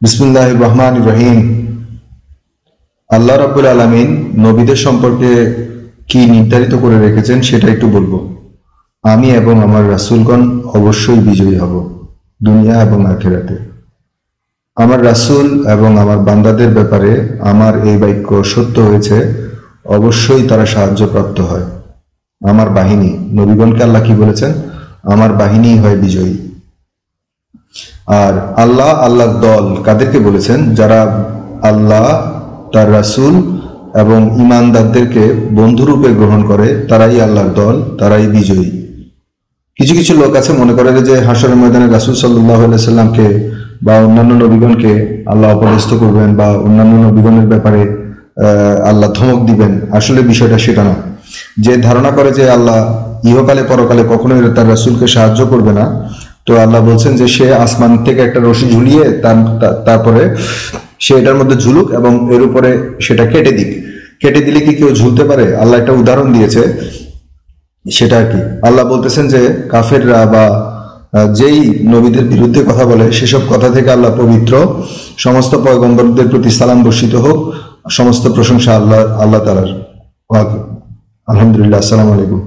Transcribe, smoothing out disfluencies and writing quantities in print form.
বিসমিল্লাহির রহমানির রহিম। আল্লাহ রাব্বুল আলামিন নবীদের সম্পর্কে কি নির্ধারিত করে রেখেছেন সেটা একটু বলবো। আমি এবং আমার রাসূলগণ অবশ্যই বিজয়ী হব দুনিয়া এবং আখিরাতে। আমার রাসূল এবং আমার বান্দাদের ব্যাপারে আমার এই বাক্য সত্য হয়েছে, অবশ্যই তারা সাহায্যপ্রাপ্ত হয়। আমার বাহিনী, নবীগণকে আল্লাহ কি বলেছেন? আমার বাহিনী হয় বিজয়ী। আর আল্লাহর দল কাদেরকে বলেছেন? যারা আল্লাহ, তার রাসূল এবং ঈমানদারদেরকে বন্ধুরূপে গ্রহণ করে, তারাই আল্লাহর দল, তারাই বিজয়ী। কিছু কিছু লোক আছে মনে করে যে হাশরের ময়দানে রাসূল সাল্লাল্লাহু আলাইহি সাল্লামকে বা অন্যান্য নবীগণকে আল্লাহ অপদস্থ করবেন বা অন্যান্য নবীগণের ব্যাপারে আল্লাহ ধমক দিবেন। আসলে বিষয়টা সেটা না। যে ধারণা করে যে আল্লাহ ইহকালে পরকালে কখনোই তার রাসূলকে সাহায্য করবে না, তো আল্লাহ বলছেন যে সে আসমান থেকে একটা রশি ঝুলিয়ে তারপরে সে এটার মধ্যে ঝুলুক এবং এর উপরে সেটা কেটে দিক। কেটে দিলে কি কেউ ঝুলতে পারে? আল্লাহ একটা উদাহরণ দিয়েছে, সেটা কি আল্লাহ বলতেছেন যে কাফেররা বা যেই নবীদের বিরুদ্ধে কথা বলে সেসব কথা থেকে আল্লাহ পবিত্র। সমস্ত পয়গম্বরদের প্রতি সালাম বর্ষিত হোক। সমস্ত প্রশংসা আল্লাহ তাআলার। আলহামদুলিল্লাহ। আসসালামু আলাইকুম।